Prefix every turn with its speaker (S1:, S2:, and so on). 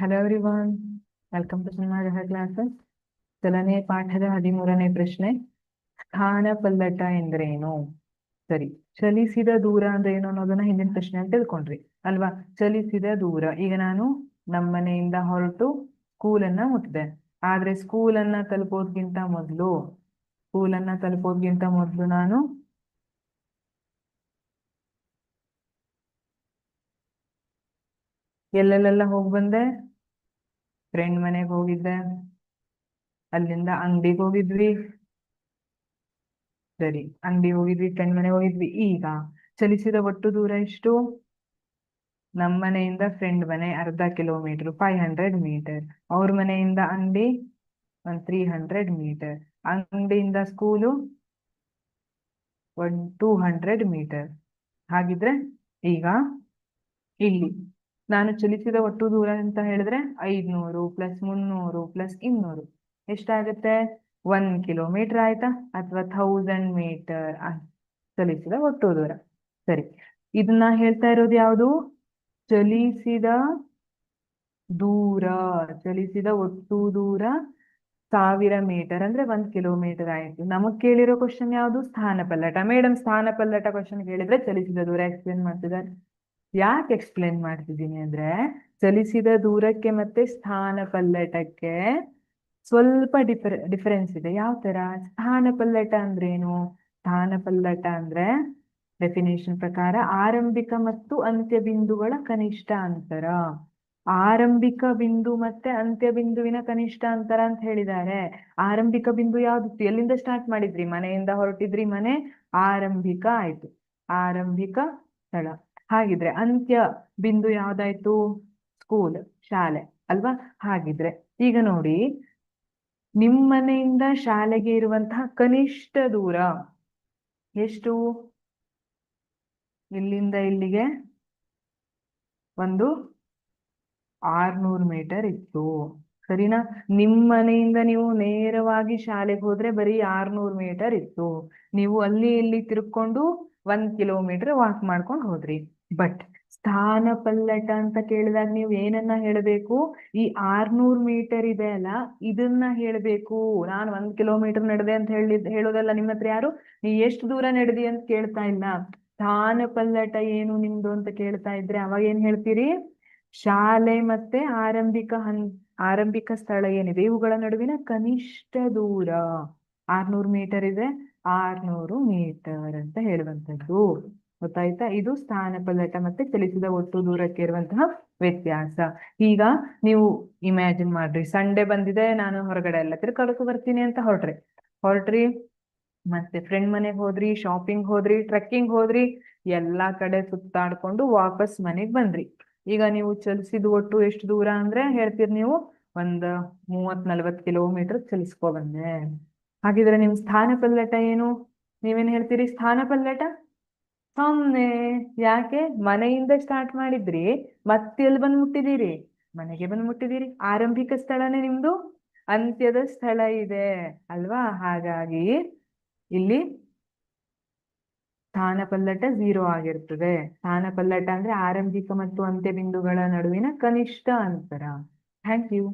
S1: Hello everyone, welcome to Sanmarga classes. ಚಲನೆ ಪಾಠದ 13ನೇ ಪ್ರಶ್ನೆ, ಸ್ಥಾನಪಲ್ಲಟ ಎಂದರೇನು? ಸರಿ, ಚಲಿಸಿದ ದೂರ ಅಂದ್ರೆ ಏನು ಅನ್ನೋದನ್ನ ಹಿಂದಿನ ಪ್ರಶ್ನೆ ಅಂತ ತಿಳ್ಕೊಂಡ್ರಿ ಅಲ್ವಾ? ಚಲಿಸಿದ ದೂರ, ಈಗ ನಾನು ನಮ್ಮ ಮನೆಯಿಂದ ಹೊರಟು ಸ್ಕೂಲನ್ನ ಮುಟ್ಟಿದೆ. ಆದ್ರೆ ಸ್ಕೂಲನ್ನ ತಲುಪೋದ್ಗಿಂತ ಮೊದಲು ನಾನು ಎಲ್ಲೆಲ್ಲೆಲ್ಲ ಹೋಗಿ ಬಂದೆ. ಫ್ರೆಂಡ್ ಮನೆಗೆ ಹೋಗಿದ್ದೆ, ಅಲ್ಲಿಂದ ಅಂಗಡಿಗೆ ಹೋಗಿದ್ವಿ. ಸರಿ, ಅಂಗಡಿ ಹೋಗಿದ್ವಿ, ಫ್ರೆಂಡ್ ಮನೆಗೆ ಹೋಗಿದ್ವಿ. ಈಗ ಚಲಿಸಿದ ಒಟ್ಟು ದೂರ ಎಷ್ಟು? ನಮ್ಮ ಮನೆಯಿಂದ ಫ್ರೆಂಡ್ ಮನೆ ಅರ್ಧ ಕಿಲೋಮೀಟರ್, 500 ಮೀಟರ್. ಅವ್ರ ಮನೆಯಿಂದ ಅಂಗಡಿ 300 ಮೀಟರ್. ಅಂಗಡಿಯಿಂದ ಸ್ಕೂಲು 200 ಮೀಟರ್. ಹಾಗಿದ್ರೆ ಈಗ ಇಲ್ಲಿ ನಾನು ಚಲಿಸಿದ ಒಟ್ಟು ದೂರ ಅಂತ ಹೇಳಿದ್ರೆ 500 + 300 + 200 ಎಷ್ಟಾಗುತ್ತೆ? 1 ಕಿಲೋಮೀಟರ್ ಆಯ್ತಾ? ಅಥವಾ 1000 ಮೀಟರ್ ಚಲಿಸಿದ ಒಟ್ಟು ದೂರ. ಸರಿ, ಇದನ್ನ ಹೇಳ್ತಾ ಇರೋದು ಯಾವುದು? ಚಲಿಸಿದ ದೂರ. ಚಲಿಸಿದ ಒಟ್ಟು ದೂರ 1000 ಮೀಟರ್ ಅಂದ್ರೆ 1 ಕಿಲೋಮೀಟರ್ ಆಯ್ತು. ನಮಗ್ ಕೇಳಿರೋ ಕ್ವಶನ್ ಯಾವುದು? ಸ್ಥಾನಪಲ್ಲಟ. ಮೇಡಮ್, ಸ್ಥಾನಪಲ್ಲಟ ಕ್ವಶನ್ ಕೇಳಿದ್ರೆ ಚಲಿಸಿದ ದೂರ ಎಕ್ಸ್ಪ್ಲೇನ್ ಮಾಡ್ತಿದ್ದಾರೆ. ಯಾಕೆ ಎಕ್ಸ್ಪ್ಲೇನ್ ಮಾಡ್ತಿದ್ದೀನಿ ಅಂದ್ರೆ, ಚಲಿಸಿದ ದೂರಕ್ಕೆ ಮತ್ತೆ ಸ್ಥಾನಪಲ್ಲಟಕ್ಕೆ ಸ್ವಲ್ಪ ಡಿಫರೆನ್ಸ್ ಇದೆ. ಯಾವ ತರ? ಸ್ಥಾನಪಲ್ಲಟ ಅಂದ್ರೇನು? ಸ್ಥಾನಪಲ್ಲಟ ಅಂದ್ರೆ ಡೆಫಿನೇಷನ್ ಪ್ರಕಾರ ಆರಂಭಿಕ ಮತ್ತು ಅಂತ್ಯ ಬಿಂದುಗಳ ಕನಿಷ್ಠ ಅಂತರ. ಆರಂಭಿಕ ಬಿಂದು ಮತ್ತೆ ಅಂತ್ಯ ಬಿಂದುವಿನ ಕನಿಷ್ಠ ಅಂತರ ಅಂತ ಹೇಳಿದ್ದಾರೆ. ಆರಂಭಿಕ ಬಿಂದು ಯಾವ್ದು? ಎಲ್ಲಿಂದ ಸ್ಟಾರ್ಟ್ ಮಾಡಿದ್ರಿ? ಮನೆಯಿಂದ ಹೊರಟಿದ್ರಿ, ಮನೆ ಆರಂಭಿಕ ಆಯ್ತು, ಆರಂಭಿಕ ಸ್ಥಳ. ಹಾಗಿದ್ರೆ ಅಂತ್ಯ ಬಿಂದು ಯಾವ್ದಾಯ್ತು? ಸ್ಕೂಲ್, ಶಾಲೆ ಅಲ್ವಾ? ಹಾಗಿದ್ರೆ ಈಗ ನೋಡಿ, ನಿಮ್ಮ ಮನೆಯಿಂದ ಶಾಲೆಗೆ ಇರುವಂತಹ ಕನಿಷ್ಠ ದೂರ ಎಷ್ಟು? ಇಲ್ಲಿಂದ ಇಲ್ಲಿಗೆ ಒಂದು 600 ಮೀಟರ್ ಇತ್ತು, ಸರಿನಾ? ನಿಮ್ಮ ಮನೆಯಿಂದ ನೀವು ನೇರವಾಗಿ ಶಾಲೆಗೆ ಹೋದ್ರೆ ಬರೀ 600 ಮೀಟರ್ ಇತ್ತು. ನೀವು ಅಲ್ಲಿ ಇಲ್ಲಿ ತಿರ್ಕೊಂಡು 1 ಕಿಲೋಮೀಟರ್ ವಾಕ್ ಮಾಡ್ಕೊಂಡು ಹೋದ್ರಿ. ಬಟ್ ಸ್ಥಾನಪಲ್ಲಟ ಅಂತ ಕೇಳಿದಾಗ ನೀವು ಏನನ್ನ ಹೇಳಬೇಕು? ಈ 600 ಮೀಟರ್ ಇದೆ ಅಲ್ಲ, ಇದನ್ನ ಹೇಳಬೇಕು. ನಾನು 1 ಕಿಲೋಮೀಟರ್ ನಡೆದೆ ಅಂತ ಹೇಳೋದಲ್ಲ. ನಿಮ್ಮ ಹತ್ರ ಯಾರು ನೀ ಎಷ್ಟು ದೂರ ನಡೆದಿ ಅಂತ ಕೇಳ್ತಾ ಇಲ್ಲ. ಸ್ಥಾನಪಲ್ಲಟ ಏನು ನಿಮ್ದು ಅಂತ ಕೇಳ್ತಾ ಇದ್ರೆ ಅವಾಗ ಏನ್ ಹೇಳ್ತೀರಿ? ಶಾಲೆ ಮತ್ತೆ ಆರಂಭಿಕ ಸ್ಥಳ ಏನಿದೆ ಇವುಗಳ ನಡುವಿನ ಕನಿಷ್ಠ ದೂರ 600 ಮೀಟರ್ ಇದೆ, 600 ಮೀಟರ್ ಅಂತ ಹೇಳುವಂಥದ್ದು. ಗೊತ್ತಾಯ್ತಾ? ಇದು ಸ್ಥಾನಪಲ್ಲಟ ಮತ್ತೆ ಚಲಿಸಿದ ಒಟ್ಟು ದೂರಕ್ಕೆ ಇರುವಂತಹ ವ್ಯತ್ಯಾಸ. ಈಗ ನೀವು ಇಮ್ಯಾಜಿನ್ ಮಾಡ್ರಿ, ಸಂಡೇ ಬಂದಿದೆ, ನಾನು ಹೊರಗಡೆ ಎಲ್ಲ ತಿರ್ಗಾಡಕ್ಕೆ ಬರ್ತೀನಿ ಅಂತ ಹೊರಟ್ರಿ, ಮತ್ತೆ ಫ್ರೆಂಡ್ ಮನೆಗೆ ಹೋದ್ರಿ, ಶಾಪಿಂಗ್ ಹೋದ್ರಿ, ಟ್ರೆಕ್ಕಿಂಗ್ ಹೋದ್ರಿ, ಎಲ್ಲಾ ಕಡೆ ಸುತ್ತಾಡ್ಕೊಂಡು ವಾಪಸ್ ಮನೆಗ್ ಬಂದ್ರಿ. ಈಗ ನೀವು ಚಲಿಸಿದ ಒಟ್ಟು ಎಷ್ಟು ದೂರ ಅಂದ್ರೆ ಹೇಳ್ತೀರಿ ನೀವು? ಒಂದ್ 30-40 ಕಿಲೋಮೀಟರ್ ಚಲಿಸ್ಕೊ ಬಂದೆ. ಹಾಗಿದ್ರೆ ನಿಮ್ ಸ್ಥಾನಪಲ್ಲಟ ಏನು? ನೀವೇನ್ ಹೇಳ್ತೀರಿ? ಸ್ಥಾನಪಲ್ಲಟ ಸೊನ್ನೆ. ಯಾಕೆ? ಮನೆಯಿಂದ ಸ್ಟಾರ್ಟ್ ಮಾಡಿದ್ರಿ, ಮತ್ತೆ ಎಲ್ಲಿ ಬಂದ್ ಮುಟ್ಟಿದೀರಿ? ಮನೆಗೆ ಬಂದ್ ಮುಟ್ಟಿದೀರಿ. ಆರಂಭಿಕ ಸ್ಥಳನೇ ನಿಮ್ದು ಅಂತ್ಯದ ಸ್ಥಳ ಇದೆ ಅಲ್ವಾ? ಹಾಗಾಗಿ ಇಲ್ಲಿ ಸ್ಥಾನಪಲ್ಲಟ 0 ಆಗಿರ್ತದೆ. ಸ್ಥಾನಪಲ್ಲಟ ಅಂದ್ರೆ ಆರಂಭಿಕ ಮತ್ತು ಅಂತ್ಯ ಬಿಂದುಗಳ ನಡುವಿನ ಕನಿಷ್ಠ ಅಂತರ. Thank you.